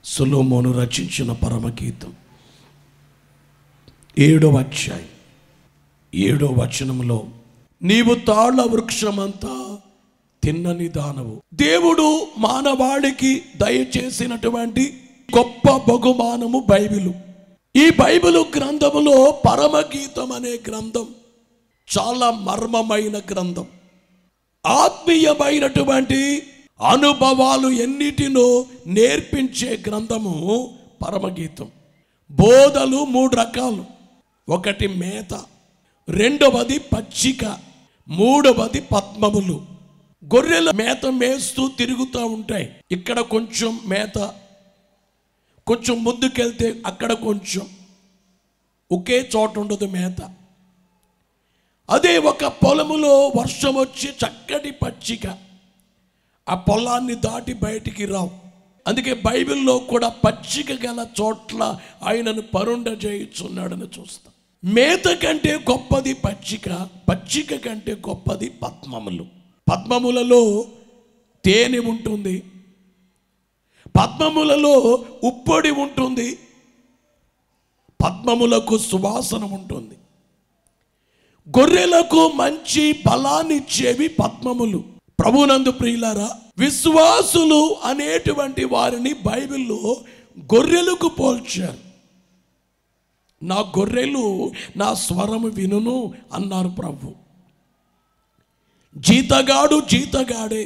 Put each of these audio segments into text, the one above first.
సొలొమోను రచించిన పరమగీతం 7వ అధ్యాయం 7వ వచనంలో, నీవు తాళ్ళ వృక్షమంతా తిన్నని దానవు. దేవుడు మానవాళికి దయచేసినటువంటి గొప్ప బహుమానము బైబిలు. ఈ బైబిలు గ్రంథములో పరమగీతం అనే గ్రంథం చాలా మర్మమైన గ్రంథం. ఆత్మీయమైనటువంటి అనుభవాలు ఎన్నిటినో నేర్పించే గ్రంథము పరమగీతం. బోధలు 3 రకాలు. ఒకటి మేత, రెండవది పచ్చిక, మూడవది పద్మములు. గొర్రెల మేత మేస్తూ తిరుగుతూ ఉంటాయి. ఇక్కడ కొంచెం మేత, కొంచెం ముందుకెళ్తే అక్కడ కొంచెం, ఒకే చోట ఉండదు మేత. అదే ఒక పొలములో వర్షం వచ్చి చక్కటి పచ్చిక, ఆ పొలాన్ని దాటి బయటికి రావు. అందుకే బైబిల్లో కూడా పచ్చిక గల చోట్ల ఆయనను పరుండజేయుచున్నాడని చూస్తాం. మేత కంటే గొప్పది పచ్చిక, పచ్చిక కంటే గొప్పది పద్మములు. పద్మములలో తేనె ఉంటుంది, పద్మములలో ఉప్పొడి ఉంటుంది, పద్మములకు సువాసన ఉంటుంది. గొర్రెలకు మంచి బలాన్నిచ్చేవి పద్మములు. ప్రభునందు ప్రియులారా, విశ్వాసులు అనేటువంటి వారిని బైబిల్లో గొర్రెలకు పోల్చారు. నా గొర్రెలు నా స్వరము వినును అన్నారు ప్రభు. జీతగాడు జీతగాడే,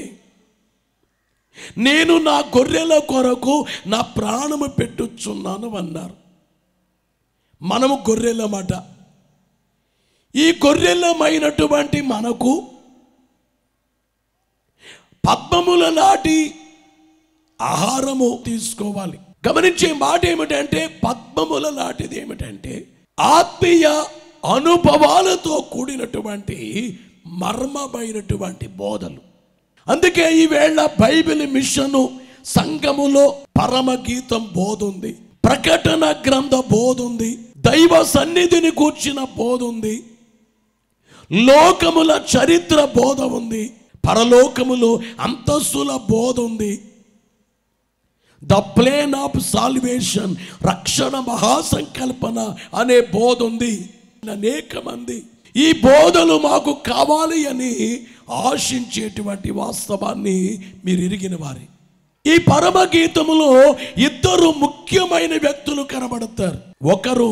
నేను నా గొర్రెల కొరకు నా ప్రాణము పెట్టుచున్నాను అన్నారు. మనము గొర్రెలమాట. ఈ గొర్రెలమైనటువంటి మనకు పద్మముల లాంటి ఆహారము తీసుకోవాలి. గమనించే మాట ఏమిటంటే, పద్మముల లాంటిది ఏమిటంటే ఆత్మీయ అనుభవాలతో కూడినటువంటి మర్మమైనటువంటి బోధలు. అందుకే ఈవేళ బైబిల్ మిషను సంఘములో పరమగీతం బోధ ఉంది, ప్రకటన గ్రంథ బోధ ఉంది, దైవ సన్నిధిని కూర్చిన బోధ ఉంది, లోకముల చరిత్ర బోధ ఉంది, పరలోకములో అంతస్తుల బోధ ఉంది, ద ప్లాన్ ఆఫ్ సాల్వేషన్, రక్షణ మహాసంకల్పన అనే బోధ ఉంది. అనేక మంది ఈ బోధలు మాకు కావాలి అని ఆశించేటువంటి వాస్తవాన్ని మీరు ఎరిగిన వారి. ఈ పరమగీతములో 2 ముఖ్యమైన వ్యక్తులు కనబడతారు. ఒకరు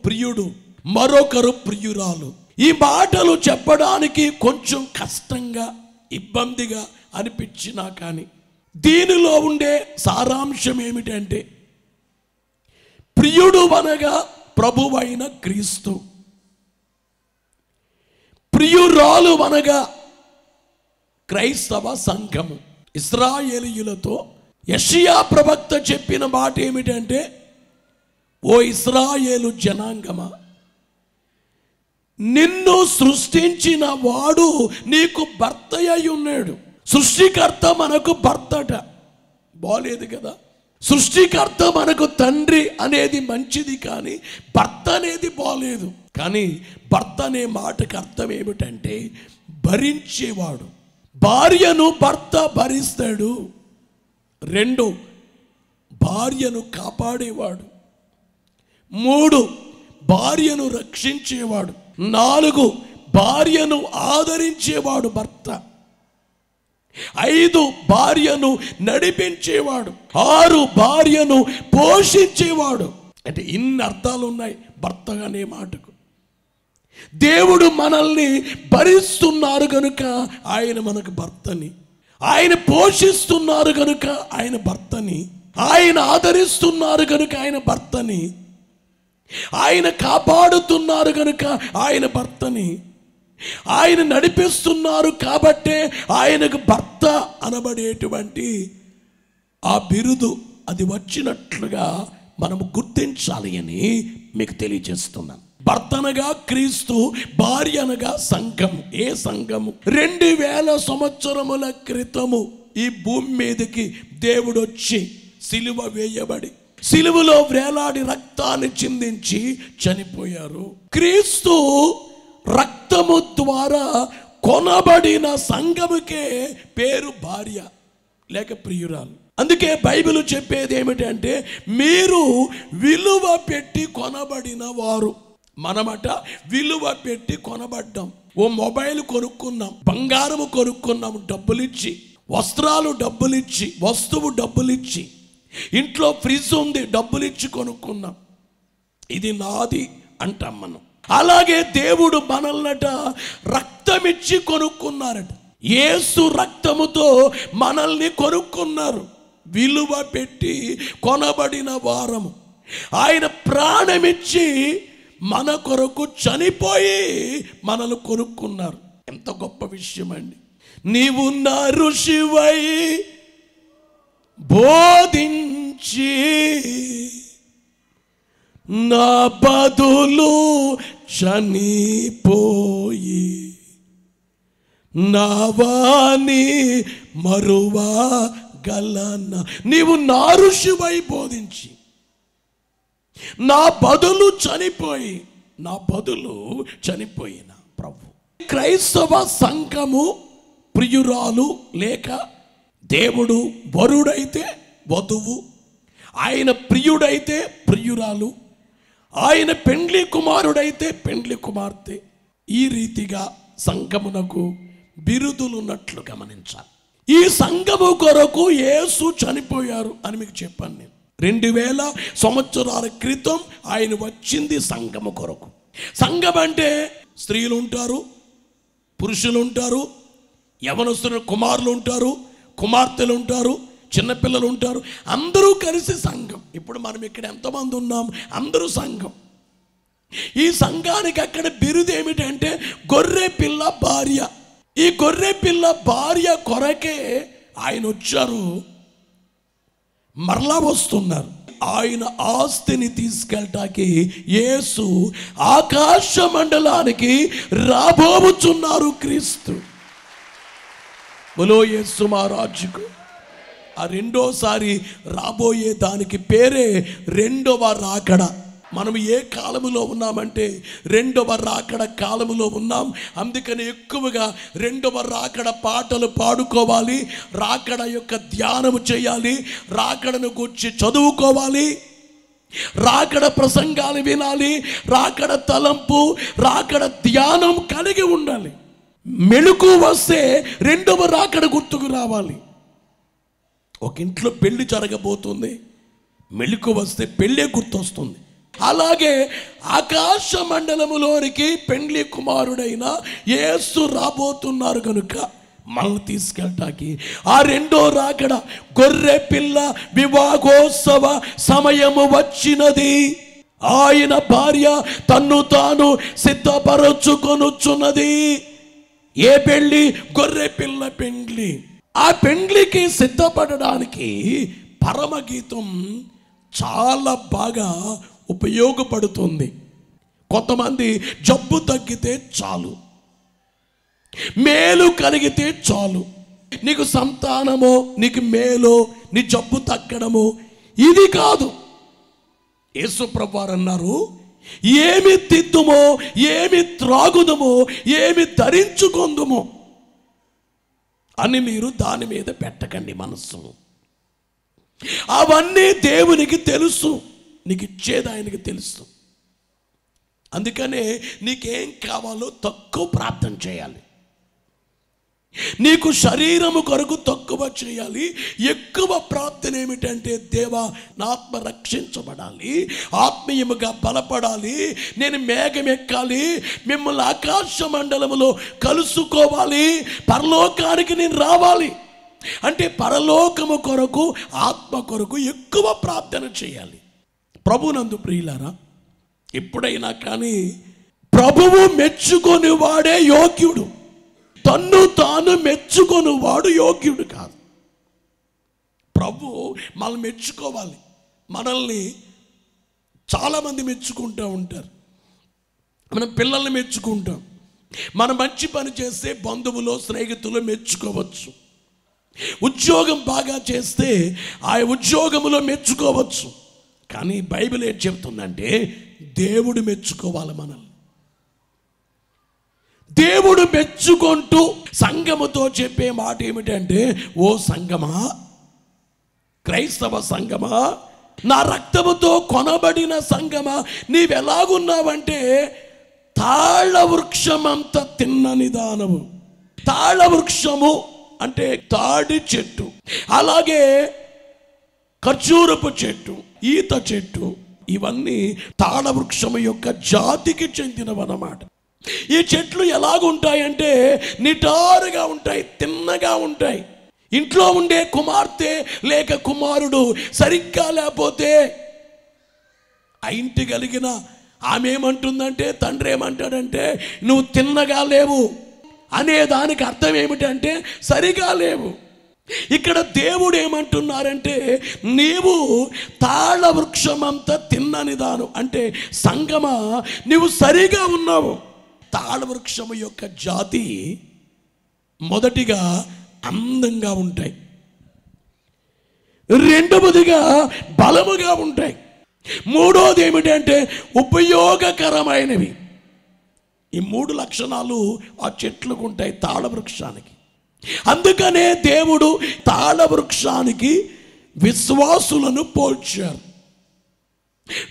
ప్రియుడు, మరొకరు ప్రియురాలు. ఈ మాటలు చెప్పడానికి కొంచెం కష్టంగా, ఇబ్బందిగా అనిపించినా కానీ దీనిలో ఉండే సారాంశం ఏమిటంటే, ప్రియుడు అనగా ప్రభువైన క్రీస్తు, ప్రియురాలు అనగా క్రైస్తవ సంఘము. ఇశ్రాయేలీయులతో యెషయా ప్రవక్త చెప్పిన మాట ఏమిటంటే, ఓ ఇశ్రాయేలు జనాంగమా, నిన్ను సృష్టించిన వాడు నీకు భర్త అయి ఉన్నాడు. సృష్టికర్త మనకు భర్తట, బాలేదు కదా. సృష్టికర్త మనకు తండ్రి అనేది మంచిది, కానీ భర్త అనేది బాలేదు. కానీ భర్త అనే మాటకు అర్థం ఏమిటంటే భరించేవాడు. భార్యను భర్త భరిస్తాడు. 2 భార్యను కాపాడేవాడు. 3 భార్యను రక్షించేవాడు. 4 భార్యను ఆదరించేవాడు భర్త. 5 భార్యను నడిపించేవాడు. 6 భార్యను పోషించేవాడు. అంటే ఇన్ని అర్థాలు ఉన్నాయి భర్త అనే మాటకు. దేవుడు మనల్ని భరిస్తున్నారు కనుక ఆయన మనకు భర్తని, ఆయన పోషిస్తున్నారు కనుక ఆయన భర్తని, ఆయన ఆదరిస్తున్నారు కనుక ఆయన భర్తని, ఆయన కాపాడుతున్నారు కనుక ఆయన భర్తని, ఆయన నడిపిస్తున్నారు కాబట్టే ఆయనకు భర్త అనబడేటువంటి ఆ బిరుదు అది వచ్చినట్లుగా మనము గుర్తించాలి అని మీకు తెలియజేస్తున్నాను. భర్త అనగా క్రీస్తు, భార్య అనగా సంఘము. ఏ సంఘము? 2000 సంవత్సరముల క్రితము ఈ భూమి మీదకి దేవుడు వచ్చి సిలువ వేయబడి, సిలువలో వేలాడి రక్తాన్ని చిందించి చనిపోయారు. క్రీస్తు రక్తము ద్వారా కొనబడిన సంఘముకే పేరు భార్య లేక ప్రియురాలు. అందుకే బైబిల్ చెప్పేది ఏమిటంటే మీరు విలువ పెట్టి కొనబడిన వారు. మనమట విలువ పెట్టి కొనబడ్డాం. ఓ మొబైల్ కొనుక్కున్నాం, బంగారము కొనుక్కున్నాం డబ్బులిచ్చి, వస్త్రాలు డబ్బులిచ్చి, వస్తువు డబ్బులిచ్చి, ఇంట్లో ఫ్రిడ్జ్ ఉంది డబ్బులిచ్చి కొనుక్కున్నాం. ఇది నాది అంటాం మనం. అలాగే దేవుడు మనల్నట రక్తమిచ్చి కొనుక్కున్నారట. యేసు రక్తముతో మనల్ని కొనుక్కున్నారు. విలువ పెట్టి కొనబడిన వారము. ఆయన ప్రాణమిచ్చి మన కొరకు చనిపోయి మనల్ని కొనుక్కున్నారు. ఎంత గొప్ప విషయం అండి. నీవు నా ఋషివై బోధించి నా బదులు చనిపోయి నావాని మరువగలన. నీవు నా ఋషివై బోధించి నా బదులు చనిపోయిన ప్రభు. క్రైస్తవ సంఘము ప్రియురాలు లేక దేవుడు వరుడైతే వధువు, ఆయన ప్రియుడైతే ప్రియురాలు, ఆయన పెండ్లి కుమారుడైతే పెండ్లి కుమార్తె. ఈ రీతిగా సంఘమునకు బిరుదులున్నట్లు గమనించాలి. ఈ సంఘము కొరకు యేసు చనిపోయారు అని మీకు చెప్పాను నేను. 2000 సంవత్సరాల క్రితం ఆయన వచ్చింది సంఘము కొరకు. సంఘం అంటే స్త్రీలు ఉంటారు, పురుషులు ఉంటారు, యవనస్తులు కుమారులు ఉంటారు, కుమార్తెలు ఉంటారు, చిన్నపిల్లలు ఉంటారు, అందరూ కలిసి సంఘం. ఇప్పుడు మనం ఇక్కడ ఎంతమంది ఉన్నాం? అందరూ సంఘం. ఈ సంఘానికి అక్కడ బిరుదు ఏమిటంటే గొర్రె పిల్ల భార్య. ఈ గొర్రె పిల్ల భార్య కొరకే ఆయన వచ్చారు, మరలా వస్తున్నారు. ఆయన ఆస్తిని తీసుకెళ్ళటానికి యేసు ఆకాశ మండలానికి రాబోచున్నారు క్రీస్తు. బలో యేసు మహారాజుకు. ఆ రెండోసారి రాబోయే దానికి పేరే రెండవ రాకడ. మనం ఏ కాలములో ఉన్నామంటే రెండవ రాకడ కాలములో ఉన్నాం. అందుకని ఎక్కువగా రెండవ రాకడ పాటలు పాడుకోవాలి, రాకడ యొక్క ధ్యానము చేయాలి, రాకడను గురించి చదువుకోవాలి, రాకడ ప్రసంగాలు వినాలి, రాకడ తలంపు, రాకడ ధ్యానం కలిగి ఉండాలి. మెళుకు వస్తే రెండవ రాకడ గుర్తుకు రావాలి. ఒక ఇంట్లో పెళ్లి జరగబోతుంది, మెళుకు వస్తే పెళ్ళే గుర్తొస్తుంది. అలాగే ఆకాశ మండలములోనికి పెండ్లి కుమారుడైన యేసు రాబోతున్నారు కనుక మనల్ని తీసుకెళ్ళటానికి ఆ రెండో రాకడ గొర్రె పిల్ల వివాహోత్సవ సమయము వచ్చినది. ఆయన భార్య తన్ను తాను సిద్ధపరచుకొనుచున్నది. ఏ పెళ్లి? గొర్రె పిల్ల పెండ్లి. ఆ పెండ్లికి సిద్ధపడడానికి పరమగీతం చాలా బాగా ఉపయోగపడుతుంది. కొంతమంది జబ్బు తగ్గితే చాలు, మేలు కలిగితే చాలు, నీకు సంతానమో నీకు మేలో నీ జబ్బు తగ్గడమో ఇది కాదు. యేసు ప్రభువారు అన్నారు, ఏమి తిద్దుమో, ఏమి త్రాగుదమో, ఏమి ధరించుకొందుమో అని మీరు దాని మీద పెట్టకండి మనస్సును. అవన్నీ దేవునికి తెలుసు, నీకు ఇచ్చేది ఆయనకి తెలుసు. అందుకనే నీకేం కావాలో తక్కువ ప్రార్థన చేయాలి. నీకు శరీరము కొరకు తక్కువ చేయాలి, ఎక్కువ ప్రార్థన ఏమిటంటే దేవా నా ఆత్మ రక్షించబడాలి, ఆత్మీయముగా బలపడాలి, నేను మేఘం ఎక్కాలి, మిమ్మల్ని ఆకాశ మండలములో కలుసుకోవాలి, పరలోకానికి నేను రావాలి అంటే పరలోకము కొరకు ఆత్మ కొరకు ఎక్కువ ప్రార్థన చేయాలి. ప్రభునందు ప్రియులారా, ఎప్పుడైనా కానీ ప్రభువు మెచ్చుకొని వాడే యోగ్యుడు, తన్ను తాను మెచ్చుకొని వాడు యోగ్యుడు కాదు. ప్రభు మనల్ని మెచ్చుకోవాలి. మనల్ని చాలామంది మెచ్చుకుంటూ ఉంటారు. మనం పిల్లల్ని మెచ్చుకుంటాం, మనం మంచి పని చేస్తే బంధువులు స్నేహితులు మెచ్చుకోవచ్చు, ఉద్యోగం బాగా చేస్తే ఆ ఉద్యోగంలో మెచ్చుకోవచ్చు. కానీ బైబిల్ ఏం చెప్తుందంటే దేవుడు మెచ్చుకోవాలి మనల్ని. దేవుడు మెచ్చుకుంటూ సంఘముతో చెప్పే మాట ఏమిటంటే, ఓ సంఘమా క్రైస్తవ సంఘమా, నా రక్తముతో కొనబడిన సంఘమా, నీవెలాగున్నావంటే తాళ వృక్షమంత తిన్నని దానవు. తాళ వృక్షము అంటే తాడి చెట్టు, అలాగే ఖర్జూరపు చెట్టు, ఈత చెట్టు, ఇవన్నీ తాళ వృక్షము యొక్క జాతికి చెందినవన్నమాట. ఈ చెట్లు ఎలాగుంటాయంటే నిటారుగా ఉంటాయి, తిన్నగా ఉంటాయి. ఇంట్లో ఉండే కుమార్తె లేక కుమారుడు సరిగ్గా లేకపోతే ఆ ఇంటి కలిగిన ఆమె ఏమంటుందంటే, తండ్రి ఏమంటాడంటే, నువ్వు తిన్నగా లేవు అనే దానికి అర్థం ఏమిటంటే సరిగా లేవు. ఇక్కడ దేవుడు ఏమంటున్నారంటే, నీవు తాళ వృక్షమంతా తిన్నని దాను అంటే సంగమా, నీవు సరిగా ఉన్నావు. తాళ వృక్షము యొక్క జాతి మొదటిగా అందంగా ఉంటాయి, రెండవదిగా బలముగా ఉంటాయి, మూడోది ఏమిటంటే ఉపయోగకరమైనవి. ఈ 3 లక్షణాలు ఆ చెట్లకు ఉంటాయి తాళ వృక్షానికి. అందుకనే దేవుడు తాళ వృక్షానికి విశ్వాసులను పోల్చారు.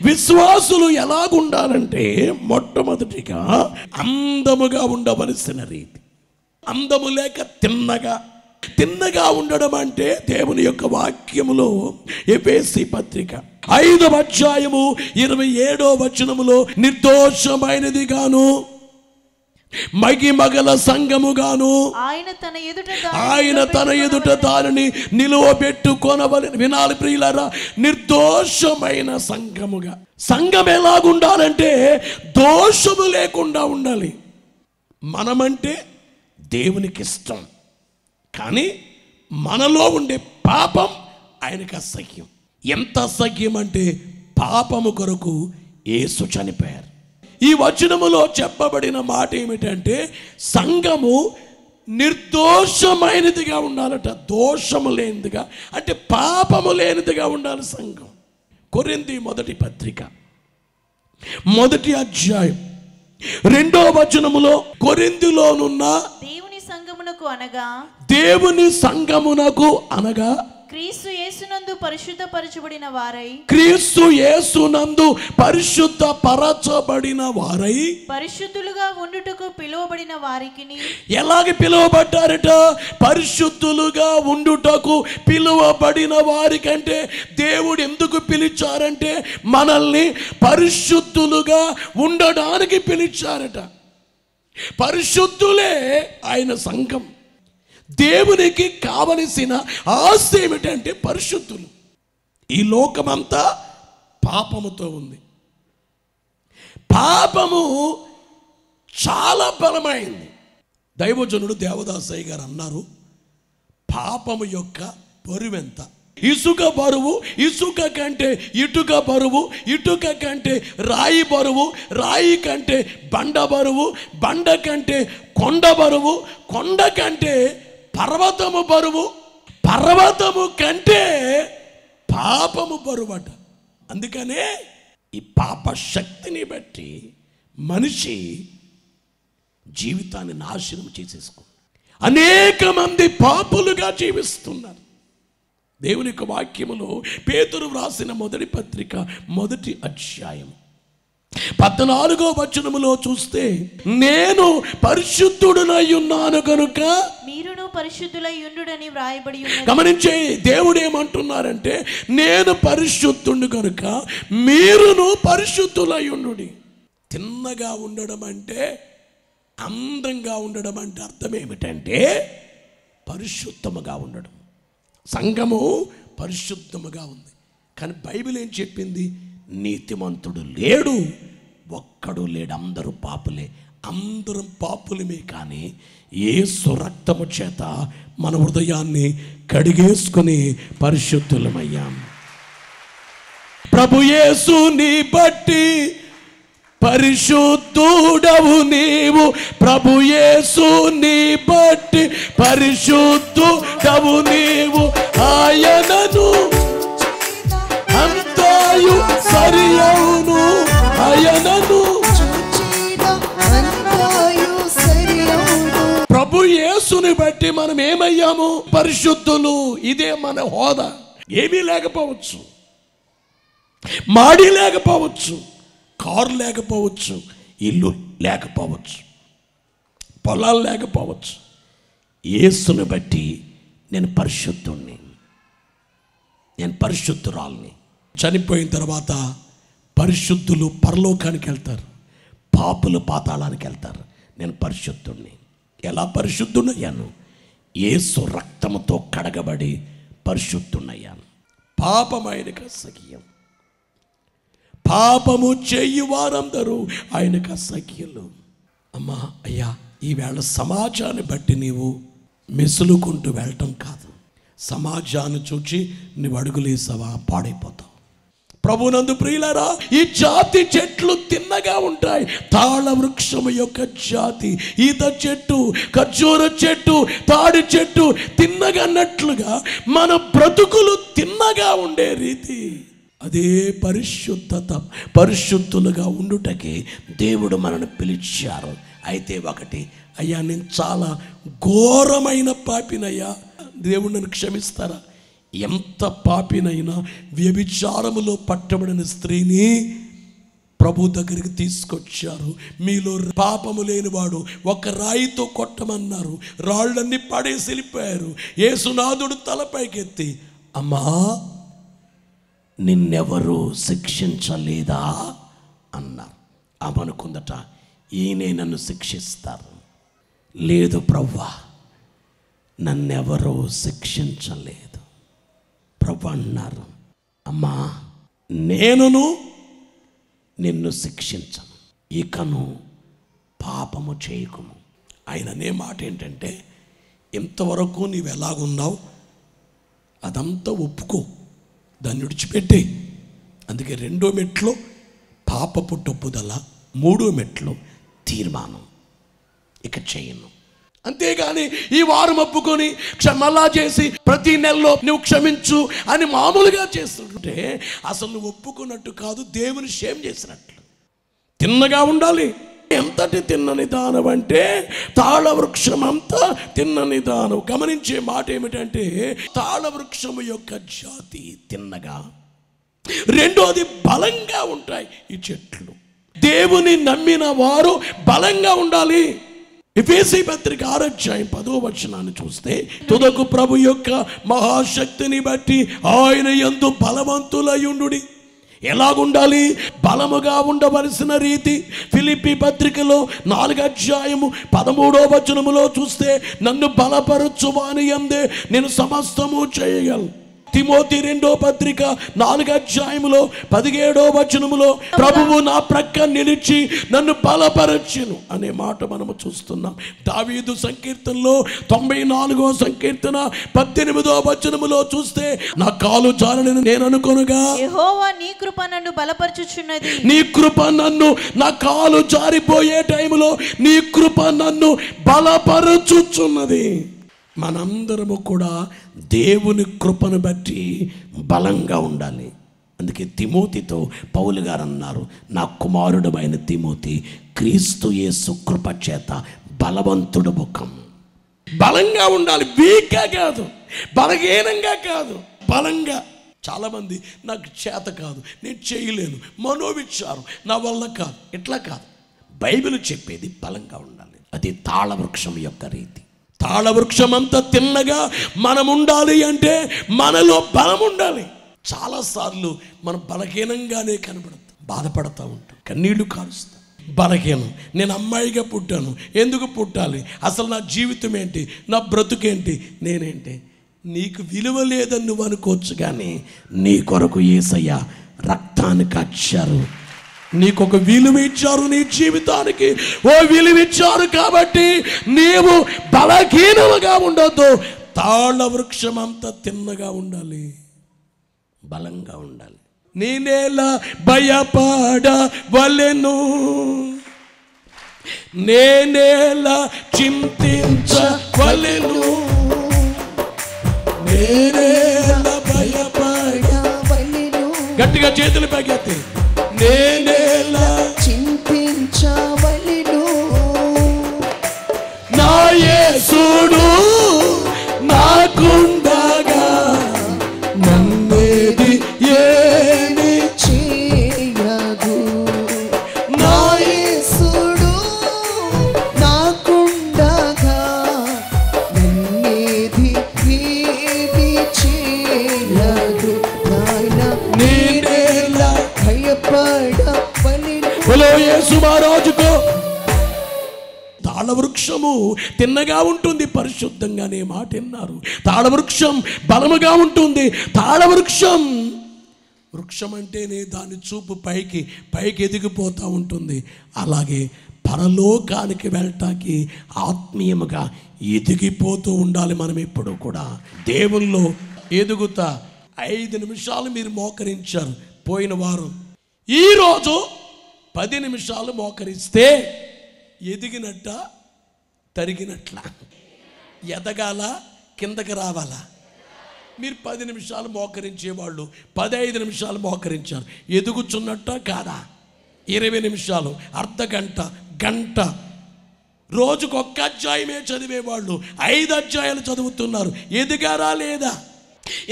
విశ్వాసులు ఎలాగుండాలంటే మొట్టమొదటిగా అందముగా ఉండవలసిన రీతి. అందము లేక తిన్నగా ఉండడం అంటే దేవుని యొక్క వాక్యములో ఎఫెసీ పత్రిక 5వ అధ్యాయము 27వ వచనములో నిర్దోషమైనది గాను మగిమగల సంఘముగాను ఆయన తన ఎదుట దానిని నిలువబెట్టుకొనవలెను. వినాలి ప్రియులారా, నిర్దోషమైన సంఘముగా. సంఘం ఎలాగుండాలంటే దోషము లేకుండా ఉండాలి. మనమంటే దేవునికి ఇష్టం, కానీ మనలో ఉండే పాపం ఆయనకు అసహ్యం. ఎంత అసహ్యం అంటే పాపము కొరకు యేసు చనిపోయారు. ఈ వచనములో చెప్పబడిన మాట ఏమిటంటే సంఘము నిర్దోషమైనదిగా ఉండాలట, దోషము లేనిదిగా అంటే పాపము లేనిదిగా ఉండాలి సంఘం. కొరింథీ మొదటి పత్రిక 1వ అధ్యాయం 2వ వచనములో కొరింథీలోనున్న దేవుని సంఘమునకు అనగా క్రీస్తు యేసునందు పరిశుద్ధపరచబడిన వారై పరిశుద్ధులుగా ఉండుటకు పిలువబడిన వారికిని. ఎలాగ పిలువబడ్డారట? పరిశుద్ధులుగా ఉండుటకు పిలువబడిన వారికంటే దేవుడు ఎందుకు పిలిచారంటే మనల్ని పరిశుద్ధులుగా ఉండడానికి పిలిచారట. పరిశుద్ధులే ఆయన సంఘం. దేవునికి కావలసిన ఆశ ఏమిటంటే పరిశుద్ధులు. ఈ లోకమంతా పాపముతో ఉంది. పాపము చాలా బలమైంది. దైవజనుడు దేవదాసయ్య గారు అన్నారు, పాపము యొక్క బరువెంత? ఇసుక బరువు ఇసుక కంటే ఇటుక బరువు, ఇటుక కంటే రాయి బరువు, రాయి కంటే బండ బరువు, బండ కంటే కొండ బరువు, కొండ కంటే పర్వతము బరువు, పర్వతము కంటే పాపము బరువట. అందుకనే ఈ పాప శక్తిని బట్టి మనిషి జీవితాన్ని నాశనం చేసేసుకున్నాడు. అనేక మంది పాపులుగా జీవిస్తున్నారు. దేవుని యొక్క వాక్యములో పేతురు వ్రాసిన మొదటి పత్రిక 1వ అధ్యాయం 14వ వచనములో చూస్తే, నేను పరిశుద్ధుడనై ఉన్నాను కనుక మీరును పరిశుద్ధులై ఉండుడని వ్రాయబడి ఉన్నది. గమనించే, దేవుడు ఏమంటున్నారంటే నేను పరిశుద్ధుడు కనుక మీరును పరిశుద్ధులై ఉండుడి. తిన్నగా ఉండడం అంటే, అందంగా ఉండడం అంటే అర్థం ఏమిటంటే పరిశుద్ధముగా ఉండడం. సంఘము పరిశుద్ధముగా ఉంది, కానీ బైబిల్ ఏం చెప్పింది? నీతిమంతుడు లేడు, ఒక్కడు లేడు, అందరూ పాపులే. అందరం పాపులమే, కానీ యేసు రక్తము చేత మన హృదయాన్ని కడిగేసుకుని పరిశుద్ధులమయ్యాం. ప్రభు యేసుని బట్టి పరిశుద్ధుడవు నీవు, ప్రభు యేసుని బట్టి పరిశుద్ధుడవు నీవు. ఆయనను అంతయు సరియౌను, ఆయనను ప్రభు యేసుని బట్టి మనం ఏమయ్యాము? పరిశుద్ధులు. ఇదే మన హోదా. ఏమీ లేకపోవచ్చు, మాడి లేకపోవచ్చు, కారు లేకపోవచ్చు, ఇల్లు లేకపోవచ్చు, పొలాలు లేకపోవచ్చు. యేసుని బట్టి నేను పరిశుద్ధుణ్ణి, నేను పరిశుద్ధురాల్ని. చనిపోయిన తర్వాత పరిశుద్ధులు పరలోకానికి వెళ్తారు, పాపులు పాతాళానికి వెళ్తారు. నేను పరిశుద్ధుణ్ణి. ఎలా పరిశుద్ధునయ్యాను? యేసు రక్తముతో కడగబడి పరిశుద్ధునయ్యాను. పాపం ఆయనకు అసహ్యం, పాపము చేయు వారందరూ ఆయనకు అసహ్యులు. అమ్మా, అయ్యా, ఈవేళ సమాజాన్ని బట్టి నీవు మెసులుకుంటూ వెళ్ళటం కాదు. సమాజాన్ని చూచి నువ్వు అడుగులేసావా, పాడైపోతావు. ప్రభునందు ప్రియులారా, ఈ జాతి చెట్లు తిన్నగా ఉంటాయి. తాళ వృక్షము యొక్క జాతి, ఈత చెట్టు, ఖర్జూర చెట్టు, తాడి చెట్టు తిన్నగా అన్నట్లుగా మన బ్రతుకులు తిన్నగా ఉండే రీతి అదే పరిశుద్ధత. పరిశుద్ధులుగా ఉండుటకే దేవుడు మనల్ని పిలిచారు. అయితే ఒకటి, అయ్యా నేను చాలా ఘోరమైన పాపినయ్యా, దేవుడు నన్ను క్షమిస్తారా? ఎంత పాపినైనా వ్యభిచారములో పట్టబడిన స్త్రీని ప్రభు దగ్గరికి తీసుకొచ్చారు. మీలో పాపము లేనివాడు ఒక రాయితో కొట్టమన్నారు, రాళ్ళన్నీ పడేసి వెళ్ళిపోయారు. యేసునాథుడు తలపైకెత్తి, అమ్మా నిన్నెవరు శిక్షించలేదా అన్నారు. ఆమెనుకుందట, ఈయనే నన్ను శిక్షిస్తారు. లేదు ప్రభువా, నన్నెవరూ శిక్షించలేదు. ప్రభు అన్నారు, అమ్మా నేనును నిన్ను శిక్షించను, ఇకను పాపము చేయకుము. ఆయన అనే మాట ఏంటంటే, ఇంతవరకు నీవు ఎలాగున్నావు అదంతా ఒప్పుకో, దాన్ని విడిచిపెట్టే. అందుకే 2వ మెట్లో పాపపు తప్పుదల, 3వ మెట్లో తీర్మానం, ఇక చేయను. అంతేగాని ఈ వారం ఒప్పుకొని క్షమలా చేసి ప్రతి నెలలో నువ్వు క్షమించు అని మామూలుగా చేస్తుంటే అసలు నువ్వు ఒప్పుకున్నట్టు కాదు, దేవుని షేమ్ చేసినట్లు. తిన్నగా ఉండాలి. ఎంతటి తిన్నని దానం అంటే తాళ వృక్షం అంతా తిన్నని దానం. గమనించే మాట ఏమిటంటే, తాళ వృక్షము యొక్క జాతి తిన్నగా, రెండోది బలంగా ఉంటాయి ఈ చెట్లు. దేవుని నమ్మిన వారు బలంగా ఉండాలి. ఎఫెసీ పత్రిక 6వ అధ్యాయం 10వ వచనాన్ని చూస్తే, తుదకు ప్రభు యొక్క మహాశక్తిని బట్టి ఆయన యందు బలవంతులయుండుడి. ఎలాగుండాలి? బలముగా ఉండవలసిన రీతి. ఫిలిప్పీ పత్రికలో 4వ అధ్యాయము 13వ వచనములో చూస్తే, నన్ను బలపరచు వాని యందే నేను సమస్తము చేయగలను. తిమోతి 2వ పత్రిక 4వ అధ్యాయములో 17వ వచనములో, ప్రభువు నా ప్రక్క నిలిచి నన్ను బలపరచును అనే మాట మనము చూస్తున్నాం. దావీదు సంకీర్తనలో 94వ సంకీర్తన 18వ వచనములో చూస్తే, నా కాలు జారని నేను అనుకొనగా యెహోవా నీ కృప నన్ను బలపరచుచున్నది. నీ కృప నన్ను, నా కాలు జారిపోయే టైములో నీ కృప నన్ను బలపరచుచున్నది. మనందరము కూడా దేవుని కృపను బట్టి బలంగా ఉండాలి. అందుకే తిమోతితో పౌలు గారు అన్నారు, నా కుమారుడు అయిన తిమోతి, క్రీస్తు యేసు కృప చేత బలవంతుడు ముఖం. బలంగా ఉండాలి, వీక్గా కాదు, బలహీనంగా కాదు, బలంగా. చాలామంది నాకు చేత కాదు, నేను చేయలేను, మనోవిచారం, నా వల్ల కాదు, ఇట్లా కాదు. బైబిల్ చెప్పేది బలంగా ఉండాలి. అది తాళవృక్షం యొక్క రీతి. తాళవృక్షం అంతా తిన్నగా మనం ఉండాలి అంటే మనలో బలం ఉండాలి. చాలాసార్లు మనం బలహీనంగానే కనబడతాం, బాధపడతా ఉంటాం, కన్నీళ్లు కారుస్తాం. బలహీనం, నేను అమ్మాయిగా పుట్టాను, ఎందుకు పుట్టాలి, అసలు నా జీవితం ఏంటి, నా బ్రతుకేంటి, నేనేంటి. నీకు విలువ లేదని నువ్వు అనుకోవచ్చు, కానీ నీ కొరకు యేసయ్య రక్తాన్ని కార్చారు, నీకు ఒక విలువ ఇచ్చారు, నీ జీవితానికి ఓ విలువ ఇచ్చారు. కాబట్టి నీవు బలహీనముగా ఉండొద్దు. తాళ వృక్షం అంతా తిన్నగా ఉండాలి, బలంగా ఉండాలి. నేనేలా భయపడవలెను, నేనేలా చింతించవలెను, నేనేలా భయపడవలెను. గట్టిగా చేతులు పైకెత్తి, నేనేలా చింతించవలెను, నా యేసుడు నాకుండగా నన్ను యేసు మహారాజుకో. తాళవృక్షము తిన్నగా ఉంటుంది, పరిశుద్ధంగానే మాట విన్నారు. తాళవృక్షం బలముగా ఉంటుంది. తాళవృక్షం వృక్షం అంటేనే దాని చూపు పైకి ఎదిగిపోతూ ఉంటుంది. అలాగే పరలోకానికి వెళ్ళటానికి ఆత్మీయముగా ఎదిగిపోతూ ఉండాలి మనం ఎప్పుడు కూడా. దేవుల్లో ఎదుగుతా 5 నిమిషాలు మీరు మోకరించారు పోయిన వారం. ఈరోజు 10 నిమిషాలు మోకరిస్తే ఎదిగినట్ట తరిగినట్ల? ఎదగాల కిందకి రావాలా? మీరు 10 నిమిషాలు మోకరించేవాళ్ళు 15 నిమిషాలు మోకరించారు, ఎదుగుచున్నట్ట కాదా? 20 నిమిషాలు, అర్ధ గంట, గంట, రోజుకు 1 అధ్యాయమే చదివేవాళ్ళు 5 అధ్యాయాలు చదువుతున్నారు, ఎదిగారా లేదా?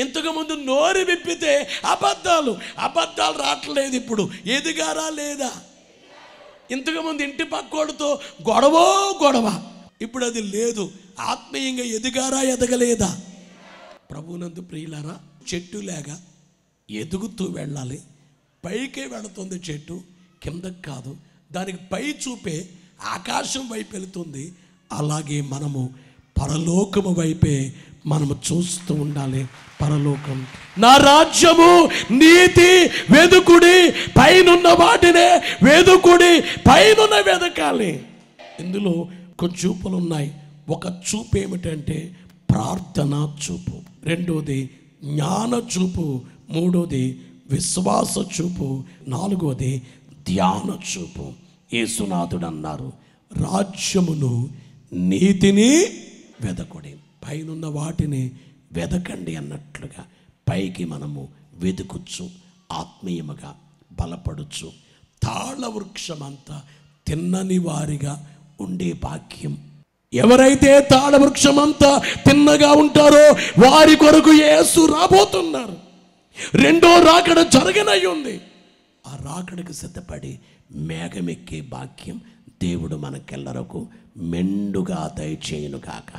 ఇంతకుముందు నోరు విప్పితే అబద్ధాలు రావట్లేదు, ఇప్పుడు ఎదిగారా లేదా? ఇంతకుముందు ఇంటి పక్కోడితో గొడవ, ఇప్పుడు అది లేదు. ఆత్మీయంగా ఎదిగారా ఎదగలేదా? ప్రభువునందు ప్రియులారా, చెట్టులాగా ఎదుగుతూ వెళ్ళాలి. పైకే వెళుతుంది చెట్టు, కిందకి కాదు. దానికి పై చూపే ఆకాశం వైపు వెళుతుంది. అలాగే మనము పరలోకము వైపే మనము చూస్తూ ఉండాలి. పరలోకం, నా రాజ్యము నీతి వెదుకుడి, పైనున్న వాటినే వెదుకుడి, పైనున్న వెదకాలి. ఇందులో కొన్ని చూపులు ఉన్నాయి. ఒక చూపు ఏమిటంటే ప్రార్థన చూపు, రెండోది జ్ఞాన చూపు, మూడోది విశ్వాస చూపు, నాలుగోది ధ్యాన చూపు. యేసునాథుడు అన్నారు, రాజ్యమును నీతిని వెదకుడి, పైనున్న వాటిని వెదకండి అన్నట్లుగా పైకి మనము వెతుకుచ్చు, ఆత్మీయముగా బలపడుచు. తాళ వృక్షమంతా తిన్నని వారిగా ఉండే భాగ్యం. ఎవరైతే తాళ వృక్షమంతా తిన్నగా ఉంటారో వారి కొరకు యేసు రాబోతున్నారు. రెండో రాకడ జరగనై ఉంది. ఆ రాకడకు సిద్ధపడి మేఘమెక్కే భాగ్యం దేవుడు మనకెల్లరకు మెండుగా దయచేయునుగాక.